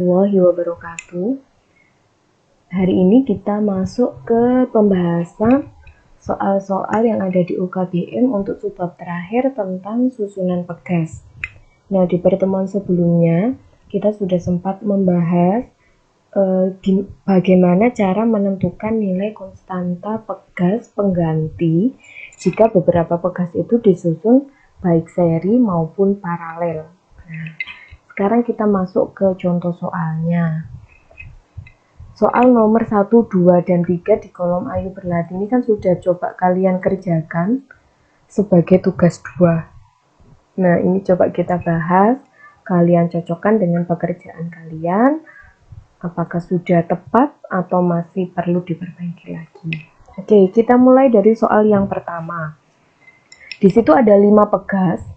Warahmatullahi wabarakatuh. Hari ini kita masuk ke pembahasan soal-soal yang ada di UKBM untuk subbab terakhir tentang susunan pegas. Nah, di pertemuan sebelumnya kita sudah sempat membahas bagaimana cara menentukan nilai konstanta pegas pengganti jika beberapa pegas itu disusun baik seri maupun paralel. Nah, sekarang kita masuk ke contoh soalnya. Soal nomor 1, 2, dan 3 di kolom Ayu berlatih ini kan sudah coba kalian kerjakan sebagai tugas 2. Nah, ini coba kita bahas, kalian cocokkan dengan pekerjaan kalian, apakah sudah tepat atau masih perlu diperbaiki lagi. Oke, kita mulai dari soal yang pertama. Di situ ada 5 pegas.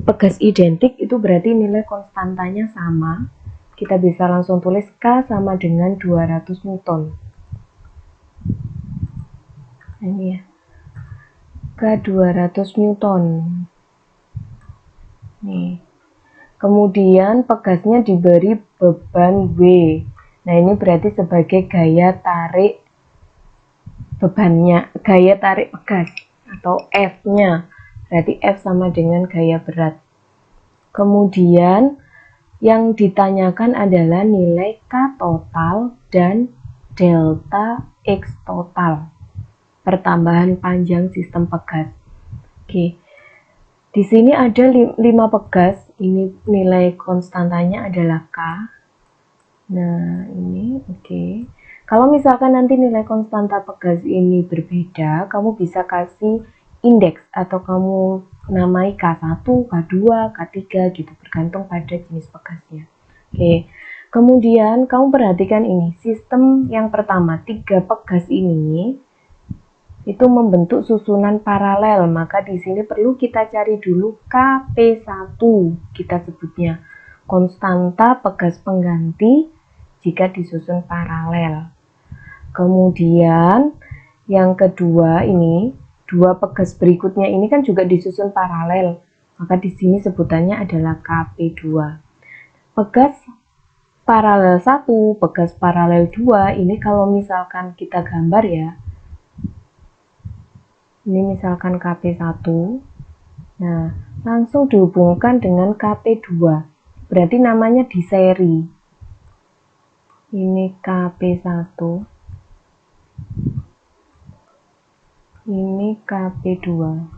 Pegas identik itu berarti nilai konstantanya sama. Kita bisa langsung tulis K sama dengan 200 Newton. Ini ya. K 200 Newton. Nih. Kemudian pegasnya diberi beban W. Nah, ini berarti sebagai gaya tarik bebannya, gaya tarik pegas atau F-nya. Berarti F sama dengan gaya berat. Kemudian yang ditanyakan adalah nilai K total dan delta X total. Pertambahan panjang sistem pegas. Oke. Di sini ada 5 pegas. Ini nilai konstantanya adalah K. Nah, ini oke. Kalau misalkan nanti nilai konstanta pegas ini berbeda, kamu bisa kasih indeks atau kamu namai K1, K2, K3 gitu, bergantung pada jenis pegasnya. Oke. Kemudian kamu perhatikan ini, sistem yang pertama, 3 pegas ini itu membentuk susunan paralel, maka di sini perlu kita cari dulu KP1, kita sebutnya konstanta pegas pengganti jika disusun paralel. Kemudian yang kedua ini, 2 pegas berikutnya ini kan juga disusun paralel, maka di sini sebutannya adalah KP2. Pegas paralel 1, pegas paralel 2 ini kalau misalkan kita gambar ya, ini misalkan KP1, nah langsung dihubungkan dengan KP2, berarti namanya di seri. Ini KP1, ini KP2.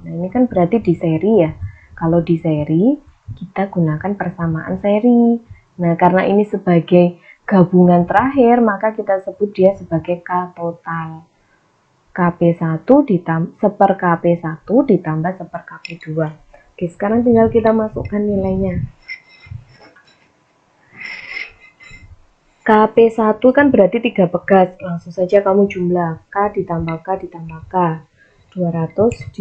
Nah, ini kan berarti di seri ya. Kalau di seri, kita gunakan persamaan seri. Nah, karena ini sebagai gabungan terakhir, maka kita sebut dia sebagai K total. KP1 seper KP1 ditambah seper KP2. Oke, sekarang tinggal kita masukkan nilainya. KP1 kan berarti 3 pegas. Langsung saja kamu jumlah. K ditambah K ditambah K. 200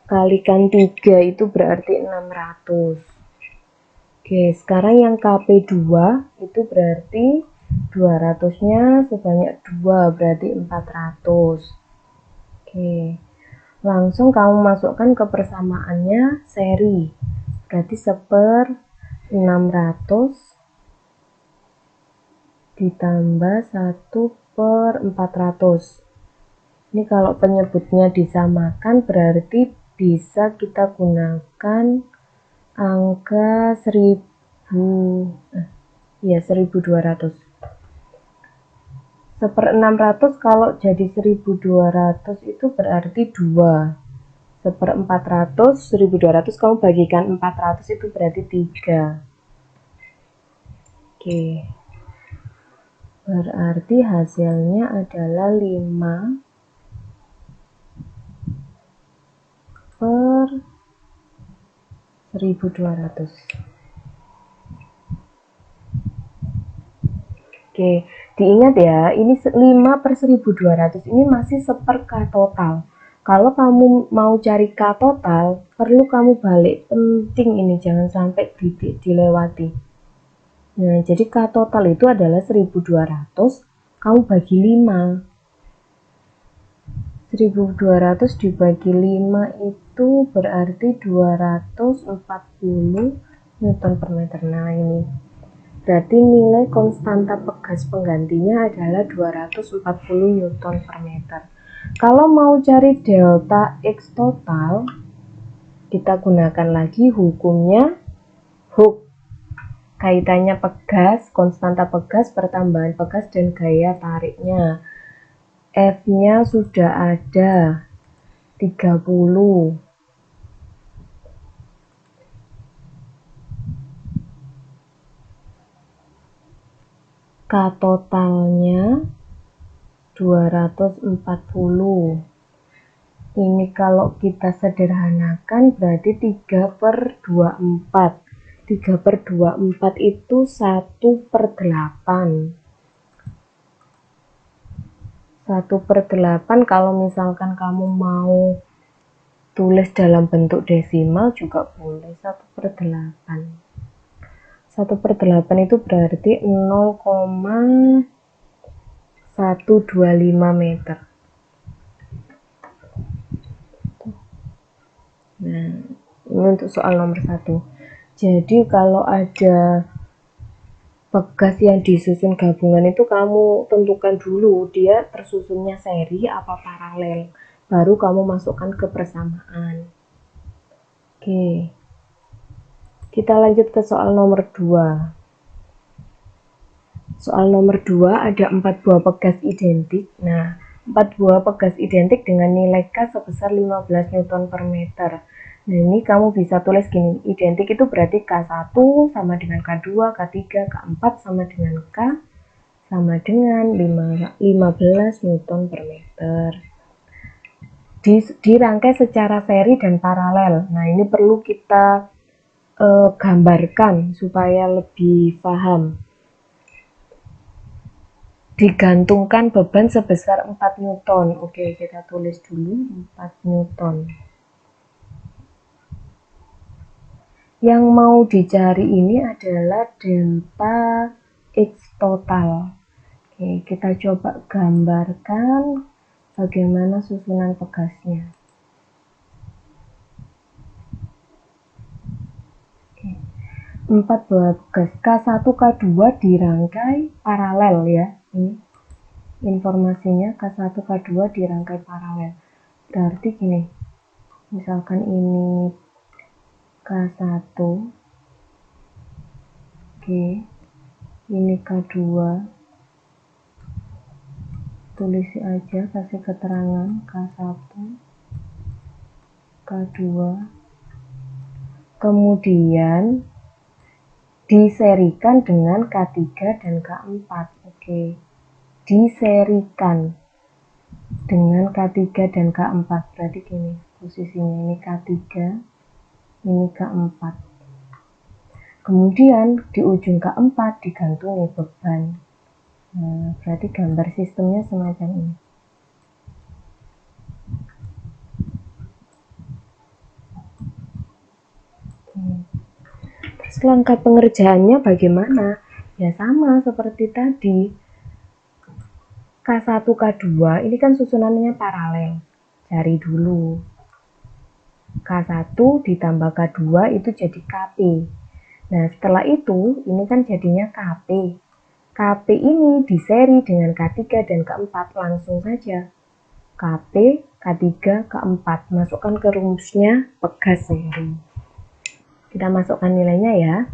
dikalikan 3 itu berarti 600. Oke, sekarang yang KP2 itu berarti 200-nya sebanyak 2, berarti 400. Oke, langsung kamu masukkan ke persamaannya seri. Berarti seper 600 ditambah 1/400. Ini kalau penyebutnya disamakan berarti bisa kita gunakan angka 1200. Seper 600 kalau jadi 1200 itu berarti 2. Seper 400, 1200 kamu bagikan 400 itu berarti 3. Oke. Berarti hasilnya adalah 5 per 1200. Oke, diingat ya, ini 5 per 1200 ini masih seper K total. Kalau kamu mau cari K total, perlu kamu balik. Penting ini, jangan sampai dilewati. Nah, jadi K total itu adalah 1200, kamu bagi 5. 1200 dibagi 5 itu berarti 240 Newton per meter. Nah, ini Berarti nilai konstanta pegas penggantinya adalah 240 Newton per meter. Kalau mau cari delta X total, kita gunakan lagi hukumnya Hooke. Kaitannya pegas, konstanta pegas, pertambahan pegas, dan gaya tariknya. F-nya sudah ada 30. K totalnya 240. Ini kalau kita sederhanakan berarti 3/24. 3/24 itu 1/8. 1/8 kalau misalkan kamu mau tulis dalam bentuk desimal juga boleh. 1/8. 1/8 itu berarti 0,125 meter. Nah, ini untuk soal nomor 1. Jadi kalau ada pegas yang disusun gabungan itu kamu tentukan dulu dia tersusunnya seri apa paralel. Baru kamu masukkan ke persamaan. Oke. Kita lanjut ke soal nomor 2. Soal nomor 2 ada 4 buah pegas identik. Nah, 4 buah pegas identik dengan nilai K sebesar 15 Newton per meter. Nah, ini kamu bisa tulis gini, identik itu berarti K1 sama dengan K2, K3, K4 sama dengan K sama dengan 15 Newton per meter. Dirangkai secara seri dan paralel. Nah, ini perlu kita gambarkan supaya lebih paham. Digantungkan beban sebesar 4 Newton. Oke, kita tulis dulu 4 Newton. Yang mau dicari ini adalah delta X total. Oke, kita coba gambarkan bagaimana susunan pegasnya. Oke. 4 buah pegas K1, K2 dirangkai paralel ya. Ini informasinya K1, K2 dirangkai paralel. Berarti gini, misalkan ini K1, oke, ini K2, tulis aja, kasih keterangan K1, K2, kemudian diserikan dengan K3 dan K4, oke, diserikan dengan K3 dan K4, berarti gini, posisinya ini K3, ini K4. Kemudian di ujung K4 digantungi beban. Nah, berarti gambar sistemnya semacam ini. Terus langkah pengerjaannya bagaimana? Ya sama seperti tadi. K1, K2 ini kan susunannya paralel. Cari dulu. K1 ditambah K2 itu jadi KP. Nah, setelah itu, ini kan jadinya KP. KP ini diseri dengan K3 dan K4 langsung saja. KP, K3, K4. Masukkan ke rumusnya pegas seri. Kita masukkan nilainya ya.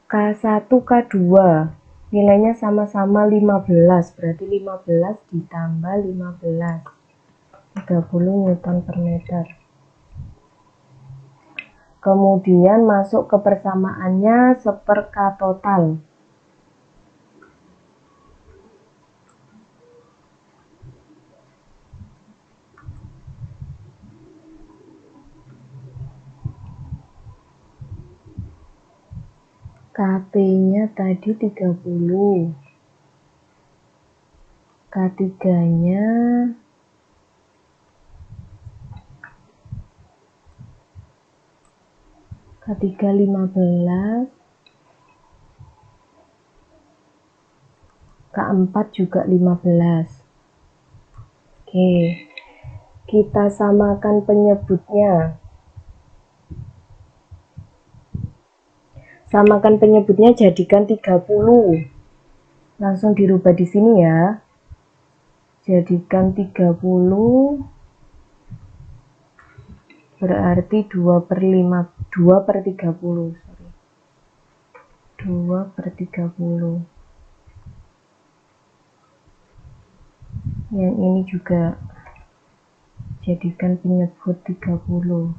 K1, K2. Nilainya sama-sama 15. Berarti 15 ditambah 15. 30 Newton per meter. Kemudian masuk ke persamaannya seper K total. KP-nya tadi 30. K3-nya K3 15. K4 juga 15. Oke. Kita samakan penyebutnya. Samakan penyebutnya, jadikan 30. Langsung dirubah di sini ya. Jadikan 30 berarti 2/30. Sorry. 2/30. Yang ini juga jadikan penyebut 30.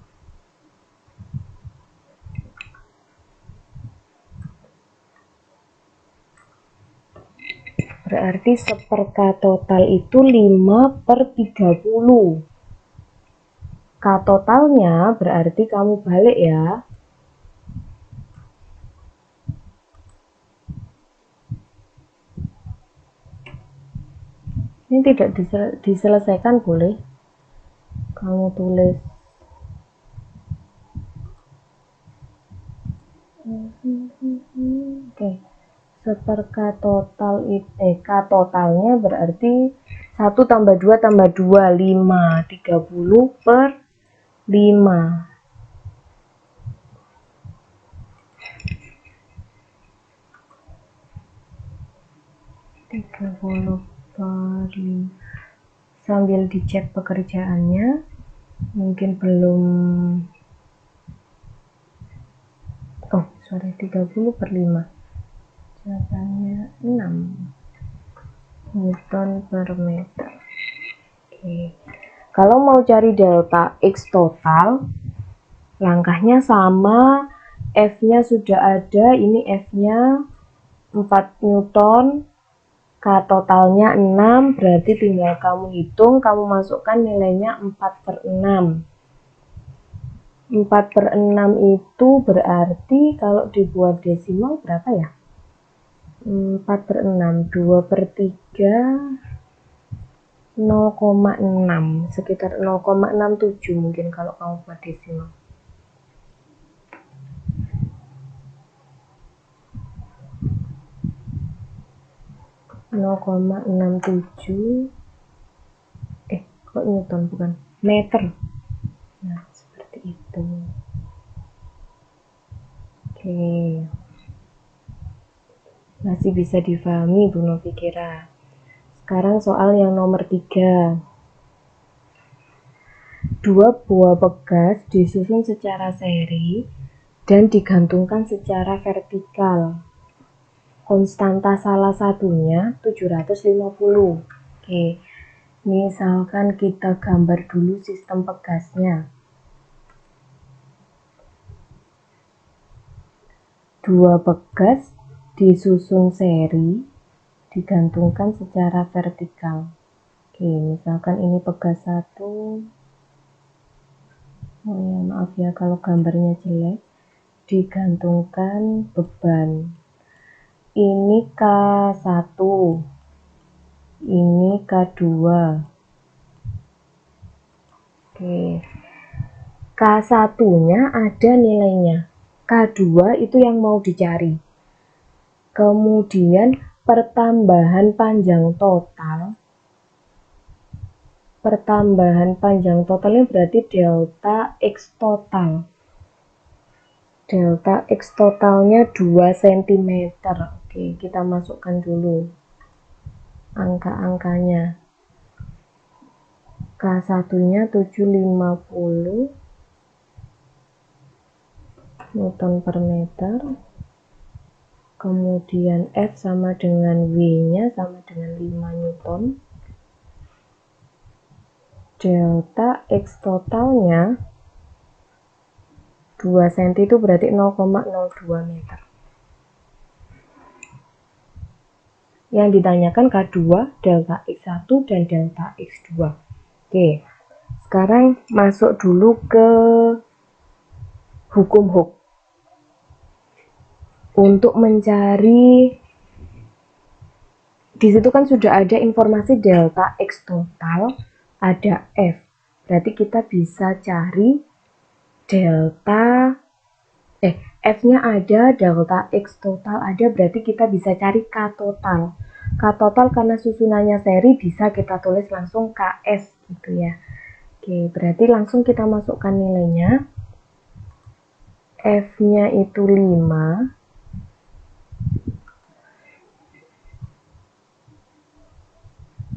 Berarti seperka total itu 5/30. K totalnya berarti kamu balik ya. Ini tidak diselesaikan boleh. Kamu tulis oke. Seperka total K totalnya berarti 1 tambah 2 tambah 2, 5. 30/5. 30/5. Sambil dicek pekerjaannya, mungkin belum. Oh, sorry, 30/5. Jawabannya 6 Newton per meter. Oke. Kalau mau cari delta X total, langkahnya sama. F-nya sudah ada, ini F-nya 4 Newton. K totalnya 6, berarti tinggal kamu hitung, kamu masukkan nilainya 4/6. 4/6 itu berarti kalau dibuat desimal berapa ya? 4/6, 2/3, 0,6, sekitar 0,67 mungkin kalau kamu buat desimal. Kok Newton bukan meter. Nah, seperti itu. Oke. Masih bisa difahami Bu Novi kira. Sekarang soal yang nomor 3. 2 buah pegas disusun secara seri dan digantungkan secara vertikal. Konstanta salah satunya 750. Oke, misalkan kita gambar dulu sistem pegasnya. 2 pegas disusun seri, digantungkan secara vertikal. Oke, misalkan ini pegas 1. Oh ya, maaf ya kalau gambarnya jelek. Digantungkan beban. Ini K1, ini K2. Oke, K1-nya ada nilainya, K2 itu yang mau dicari. Kemudian pertambahan panjang totalnya berarti delta X total. Delta X totalnya 2 cm. Oke, kita masukkan dulu angka-angkanya. K1-nya 750 Newton per meter. Kemudian F sama dengan W-nya sama dengan 5 Newton. Delta X totalnya 2 cm itu berarti 0,02 meter. Yang ditanyakan K2, delta X1 dan delta X2. Oke, sekarang masuk dulu ke hukum Hooke. Untuk mencari, di situ kan sudah ada informasi delta X total, ada F. Berarti kita bisa cari delta F-nya ada, delta X total ada, berarti kita bisa cari K total. K total karena susunannya seri bisa kita tulis langsung KS gitu ya. Oke, berarti langsung kita masukkan nilainya. F-nya itu 5,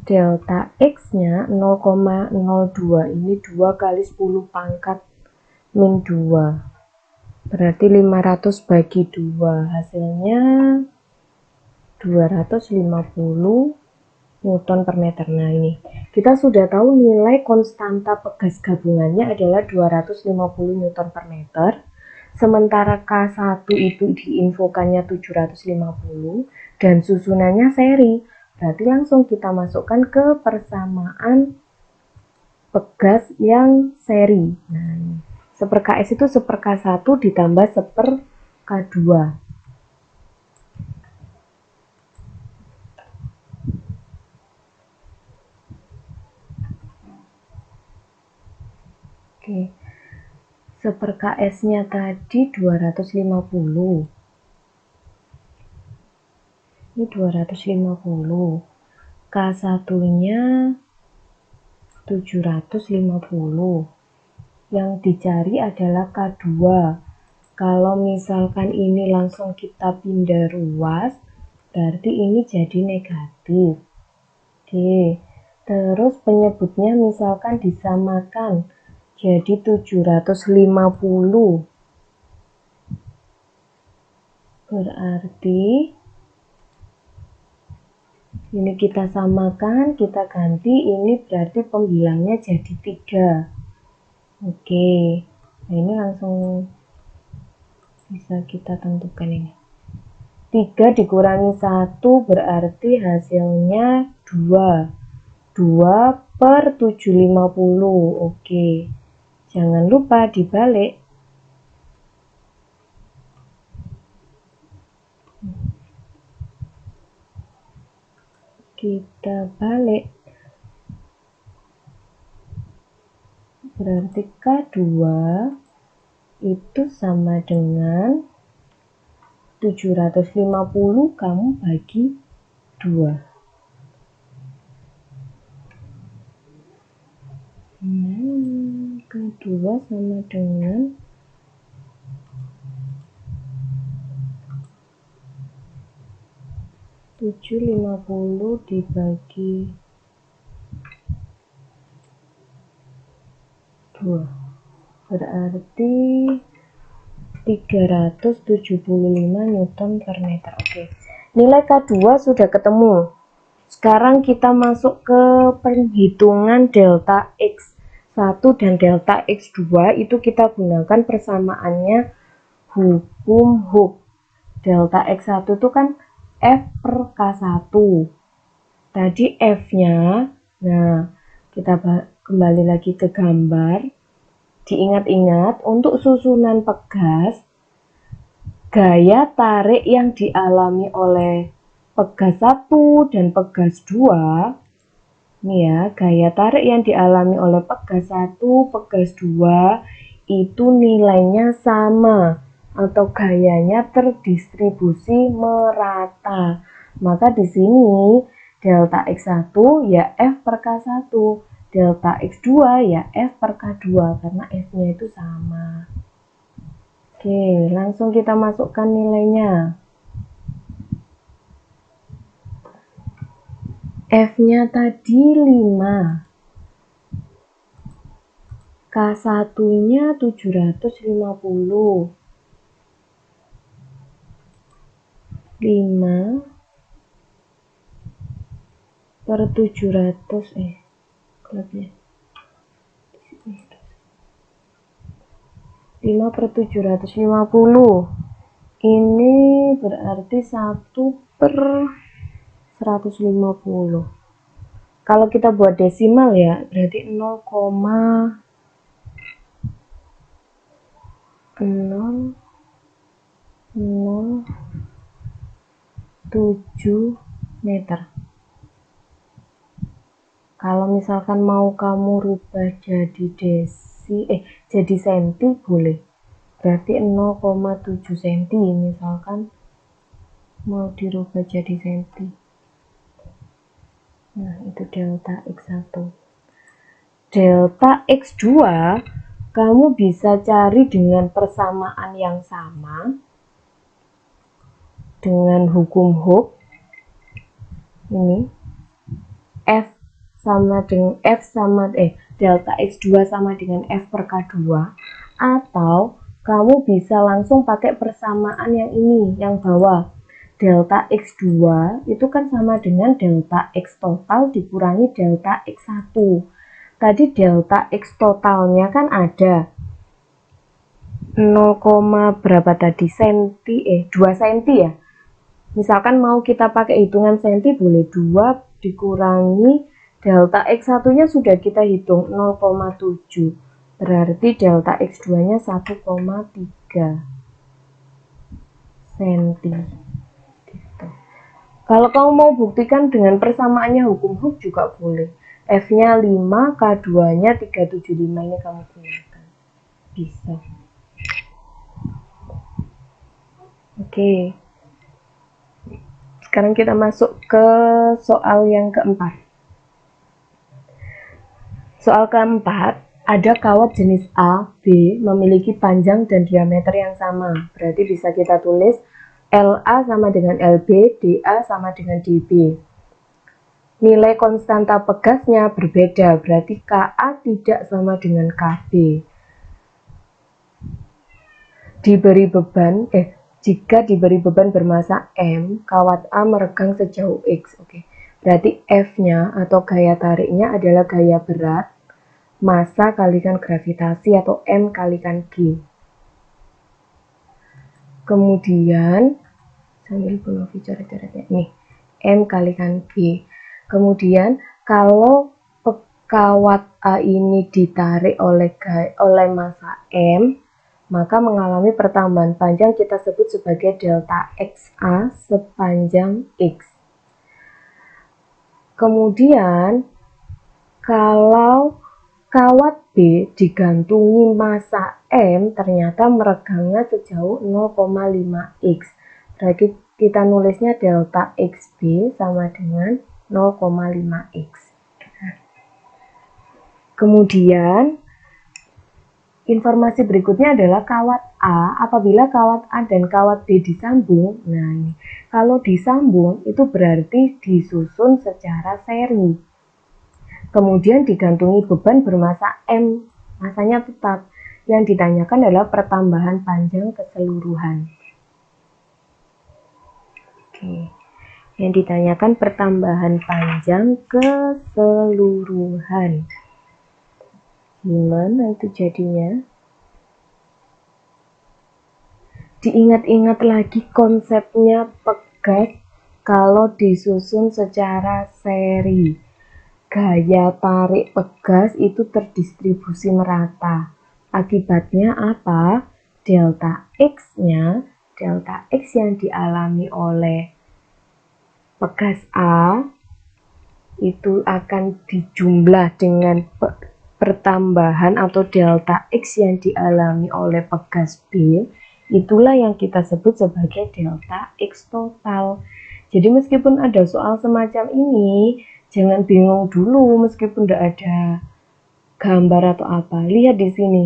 delta X-nya 0,02, ini 2 kali 10 pangkat min 2. Berarti 500 bagi 2, hasilnya 250 Newton per meter. Nah ini, kita sudah tahu nilai konstanta pegas gabungannya adalah 250 Newton per meter. Sementara K1 itu diinfokannya 750 dan susunannya seri. Berarti langsung kita masukkan ke persamaan pegas yang seri. Nah, 1/Ks itu 1/K1 ditambah 1/K2. Oke. 1/Ks-nya tadi 250. Ini 250. K1-nya 750. Yang dicari adalah K2. Kalau misalkan ini langsung kita pindah ruas, berarti ini jadi negatif. Oke. Terus penyebutnya misalkan disamakan jadi 750. Berarti ini kita samakan, kita ganti, ini berarti pembilangnya jadi 3. Oke. Nah, ini langsung bisa kita tentukan ini. 3 dikurangi 1 berarti hasilnya 2. 2/750. Oke. Jangan lupa dibalik. Kita balik. Berarti K2 itu sama dengan 750 kamu bagi 2. K2 sama dengan 750 dibagi 2. Berarti 375 Newton per meter. Oke. Nilai K2 sudah ketemu. Sekarang kita masuk ke perhitungan delta X1 dan delta X2. Itu kita gunakan persamaannya hukum Hooke. Delta X1 itu kan F/K1. Tadi F-nya, nah kita kembali lagi ke gambar. Diingat-ingat, untuk susunan pegas, gaya tarik yang dialami oleh pegas 1 dan pegas 2, ini ya, gaya tarik yang dialami oleh pegas 1, pegas 2, itu nilainya sama atau gayanya terdistribusi merata. Maka di sini delta X1 ya F/K1, delta X2 ya F/K2 karena F-nya itu sama. Oke, langsung kita masukkan nilainya. F-nya tadi 5. K1-nya 750. 5 per 700 lebih 5 per 750 ini berarti 1/150. Kalau kita buat desimal ya berarti 0,007 meter. Kalau misalkan mau kamu rubah jadi jadi senti boleh. Berarti 0,7 senti misalkan mau dirubah jadi senti. Nah, itu delta X1. Delta X2 kamu bisa cari dengan persamaan yang sama dengan hukum Hooke. Ini F sama dengan delta X2 sama dengan F per K2, atau kamu bisa langsung pakai persamaan yang ini, yang bawah. Delta X2 itu kan sama dengan delta X total dikurangi delta X1. Tadi delta X totalnya kan ada 0, berapa tadi? 2 senti ya. Misalkan mau kita pakai hitungan senti, boleh 2 dikurangi delta X1-nya sudah kita hitung 0,7. Berarti delta X2-nya 1,3 senti. Gitu. Kalau kamu mau buktikan dengan persamaannya hukum Hooke juga boleh. F-nya 5, K2-nya 375, ini kamu gunakan. Bisa. Oke. Sekarang kita masuk ke soal yang keempat. Soal keempat, ada kawat jenis A, B memiliki panjang dan diameter yang sama. Berarti bisa kita tulis LA sama dengan LB, DA sama dengan DB. Nilai konstanta pegasnya berbeda, berarti KA tidak sama dengan KB. Jika diberi beban bermassa M, kawat A meregang sejauh X. Oke. Berarti F-nya atau gaya tariknya adalah gaya berat, massa kalikan gravitasi atau M kalikan G. Kemudian, sambil penuh coret-coretnya, nih, M kalikan G. Kemudian, kalau kawat A ini ditarik oleh massa M, maka mengalami pertambahan panjang kita sebut sebagai delta XA sepanjang X. Kemudian, kalau kawat B digantungi massa M, ternyata meregangnya sejauh 0,5X. Berarti kita nulisnya delta XB sama dengan 0,5X. Kemudian, informasi berikutnya adalah kawat A, apabila kawat A dan kawat B disambung, nah ini, kalau disambung itu berarti disusun secara seri. Kemudian digantungi beban bermassa M, massanya tetap. Yang ditanyakan adalah pertambahan panjang keseluruhan. Oke. Yang ditanyakan pertambahan panjang keseluruhan. Gimana itu jadinya? Diingat-ingat lagi konsepnya pegas kalau disusun secara seri. Gaya tarik pegas itu terdistribusi merata. Akibatnya apa? Delta X-nya, delta X yang dialami oleh pegas A itu akan dijumlah dengan pertambahan atau delta X yang dialami oleh pegas B, itulah yang kita sebut sebagai delta X total. Jadi meskipun ada soal semacam ini, jangan bingung dulu meskipun tidak ada gambar atau apa. Lihat di sini,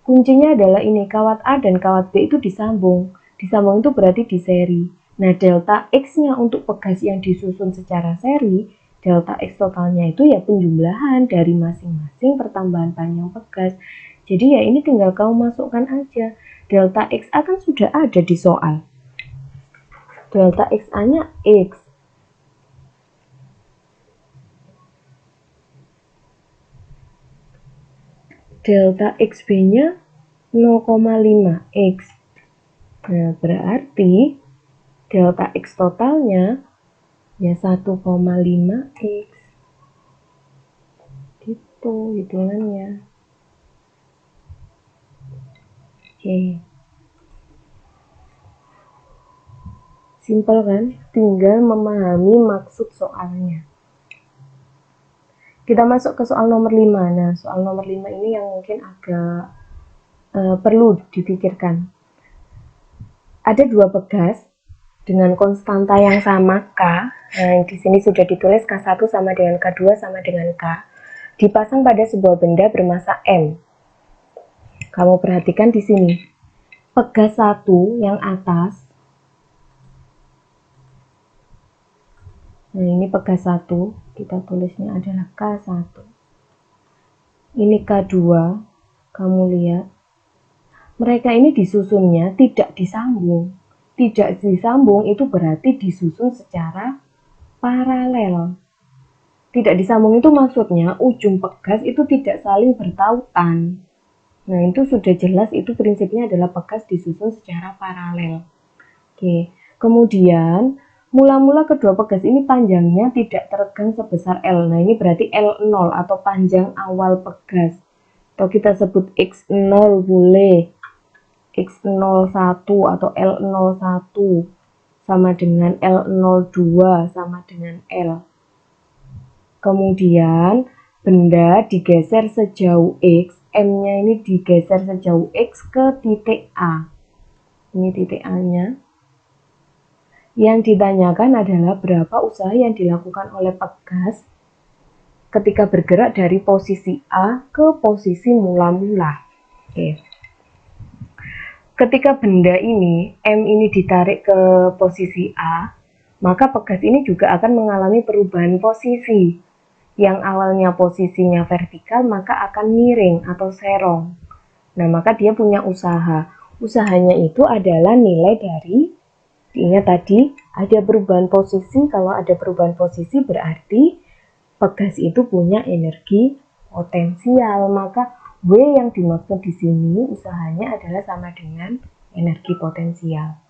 kuncinya adalah ini, kawat A dan kawat B itu disambung. Disambung itu berarti di seri. Nah, delta X-nya untuk pegas yang disusun secara seri, delta X totalnya itu ya penjumlahan dari masing-masing pertambahan panjang pegas. Jadi ya ini tinggal kamu masukkan aja. Delta XA kan sudah ada di soal. Delta XA-nya X. Delta XB-nya 0,5X. Nah, berarti delta X totalnya ya 1,5X. Gitu hitungannya. Oke. Simpel kan? Tinggal memahami maksud soalnya. Kita masuk ke soal nomor 5. Nah, soal nomor 5 ini yang mungkin agak perlu dipikirkan. Ada dua pegas dengan konstanta yang sama K. Nah, di sini sudah ditulis K1 sama dengan K2 sama dengan K. Dipasang pada sebuah benda bermassa M. Kamu perhatikan di sini. Pegas 1 yang atas Nah, ini pegas 1, kita tulisnya adalah K1. Ini K2, kamu lihat. Mereka ini disusunnya tidak disambung. Tidak disambung itu berarti disusun secara paralel. Tidak disambung itu maksudnya ujung pegas itu tidak saling bertautan. Nah, itu sudah jelas, itu prinsipnya adalah pegas disusun secara paralel. Oke, kemudian mula-mula kedua pegas ini panjangnya tidak teregang sebesar L. Nah, ini berarti L0 atau panjang awal pegas. Atau kita sebut X0 boleh. X01 atau L01 sama dengan L02 sama dengan L. Kemudian benda digeser sejauh X, M-nya ini digeser sejauh X ke titik A. Ini titik A-nya. Yang ditanyakan adalah berapa usaha yang dilakukan oleh pegas ketika bergerak dari posisi A ke posisi mula-mula. Oke. Ketika benda ini, M ini ditarik ke posisi A, maka pegas ini juga akan mengalami perubahan posisi. Yang awalnya posisinya vertikal, maka akan miring atau serong. Nah, maka dia punya usaha. Usahanya itu adalah nilai dari, ingat tadi, ada perubahan posisi. Kalau ada perubahan posisi berarti pegas itu punya energi potensial. Maka W yang dimaksud di sini usahanya adalah sama dengan energi potensial.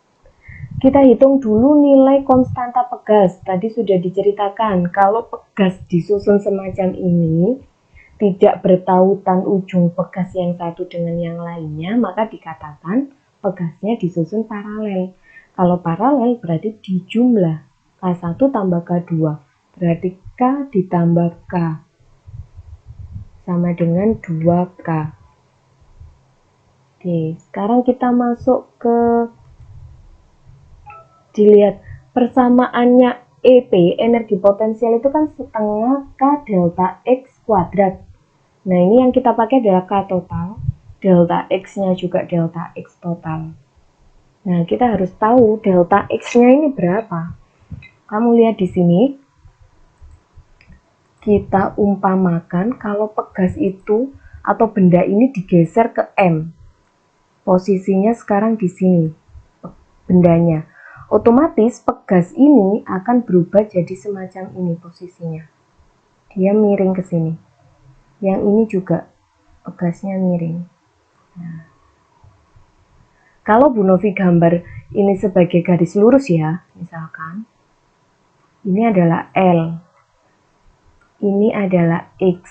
Kita hitung dulu nilai konstanta pegas. Tadi sudah diceritakan kalau pegas disusun semacam ini tidak bertautan ujung pegas yang satu dengan yang lainnya, maka dikatakan pegasnya disusun paralel. Kalau paralel berarti dijumlah K1 tambah K2 berarti K ditambah K sama dengan 2K. Oke, sekarang kita masuk ke, dilihat persamaannya EP, energi potensial itu kan setengah K delta X kuadrat. Nah, ini yang kita pakai adalah K total, delta X-nya juga delta X total. Nah, kita harus tahu delta X-nya ini berapa. Kamu lihat di sini, kita umpamakan kalau pegas itu atau benda ini digeser ke M. Posisinya sekarang di sini, bendanya. Otomatis pegas ini akan berubah jadi semacam ini posisinya. Dia miring ke sini. Yang ini juga pegasnya miring. Nah, kalau Bu Novi gambar ini sebagai garis lurus ya, misalkan. Ini adalah L. Ini adalah X.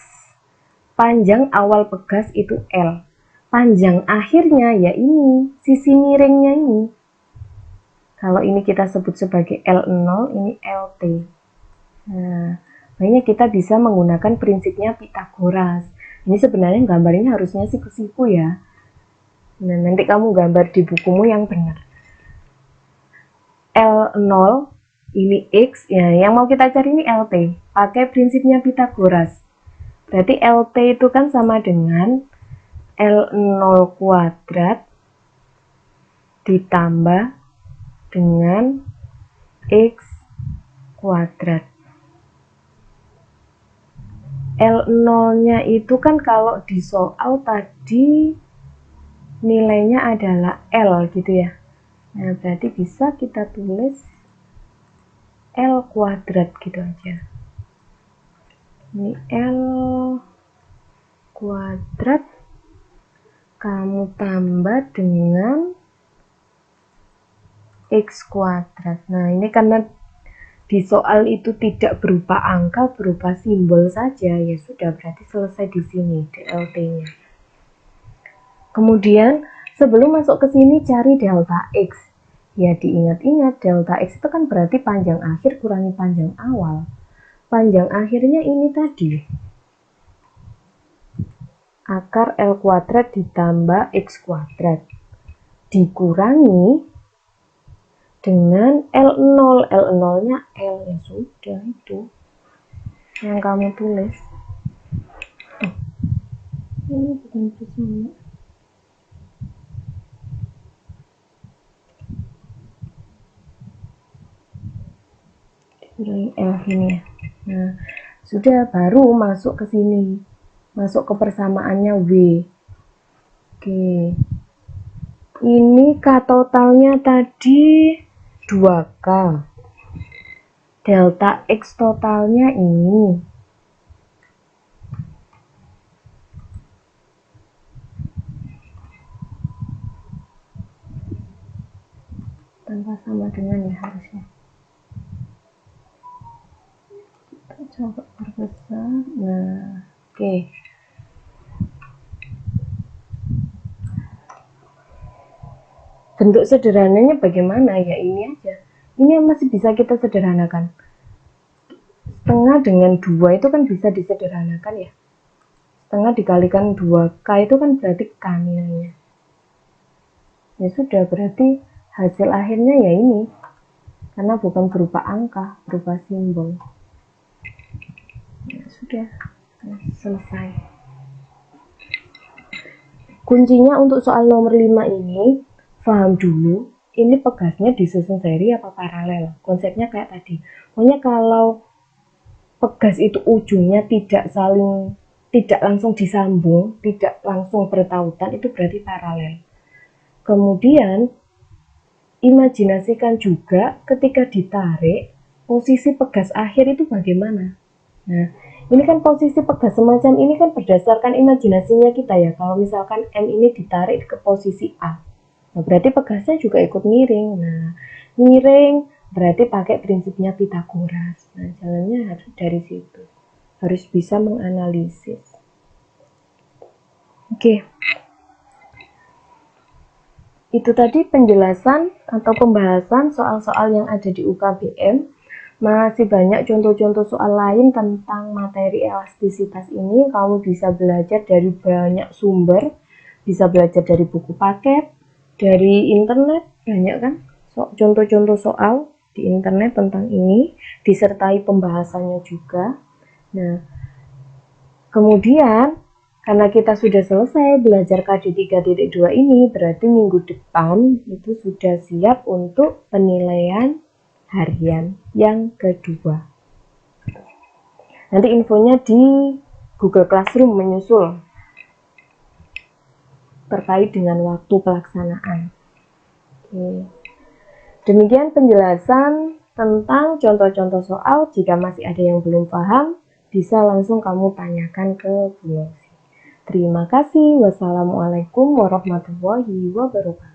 Panjang awal pegas itu L. Panjang akhirnya ya ini, sisi miringnya ini. Kalau ini kita sebut sebagai L0, ini LT. Nah, makanya kita bisa menggunakan prinsipnya Pythagoras. Ini sebenarnya gambarnya harusnya siku-siku ya. Nah, nanti kamu gambar di bukumu yang benar. L0 ini X, ya, yang mau kita cari ini LT. Pakai prinsipnya Pythagoras. Berarti LT itu kan sama dengan L0 kuadrat ditambah dengan X kuadrat. L0-nya itu kan kalau di soal tadi nilainya adalah L gitu ya. Nah, berarti bisa kita tulis L kuadrat gitu aja. Ini L kuadrat kamu tambah dengan X kuadrat. Nah, ini karena di soal itu tidak berupa angka, berupa simbol saja, ya sudah berarti selesai di sini DLT-nya. Kemudian sebelum masuk ke sini cari delta X. Ya diingat-ingat delta X itu kan berarti panjang akhir kurangi panjang awal. Panjang akhirnya ini tadi. Akar L kuadrat ditambah X kuadrat. Dikurangi dengan L0. L0-nya L, ya sudah itu yang kamu tulis. Ini bukan bersama. L ini ya. Nah, sudah, baru masuk ke sini, masuk ke persamaannya W. Oke, ini K totalnya tadi 2K, delta X totalnya ini. Tanpa sama dengan ya harusnya. Kita coba perbesar. Nah, oke. Bentuk sederhananya bagaimana? Ya ini aja. Ini masih bisa kita sederhanakan. Setengah dengan 2 itu kan bisa disederhanakan ya. Setengah dikalikan 2K itu kan berarti K nilainya. Ya sudah, berarti hasil akhirnya ya ini. Karena bukan berupa angka, berupa simbol. Ya sudah, selesai. Kuncinya untuk soal nomor 5 ini, paham dulu, ini pegasnya disusun seri apa paralel. Konsepnya kayak tadi. Pokoknya kalau pegas itu ujungnya tidak langsung disambung, tidak langsung bertautan, itu berarti paralel. Kemudian imajinasikan juga ketika ditarik, posisi pegas akhir itu bagaimana. Nah, ini kan posisi pegas semacam ini kan berdasarkan imajinasinya kita ya. Kalau misalkan M ini ditarik ke posisi A, nah berarti pegasnya juga ikut miring. Nah, miring berarti pakai prinsipnya Pitagoras. Nah, jalannya harus dari situ. Harus bisa menganalisis. Oke. Itu tadi penjelasan atau pembahasan soal-soal yang ada di UKBM. Masih banyak contoh-contoh soal lain tentang materi elastisitas ini. Kamu bisa belajar dari banyak sumber, bisa belajar dari buku paket, dari internet, banyak kan contoh-contoh soal di internet tentang ini, disertai pembahasannya juga. Nah, kemudian karena kita sudah selesai belajar KD 3.2 ini, berarti minggu depan itu sudah siap untuk penilaian harian yang kedua. Nanti infonya di Google Classroom menyusul terkait dengan waktu pelaksanaan. Oke. Demikian penjelasan tentang contoh-contoh soal. Jika masih ada yang belum paham, bisa langsung kamu tanyakan ke Bu Yosi. Terima kasih. Wassalamualaikum warahmatullahi wabarakatuh.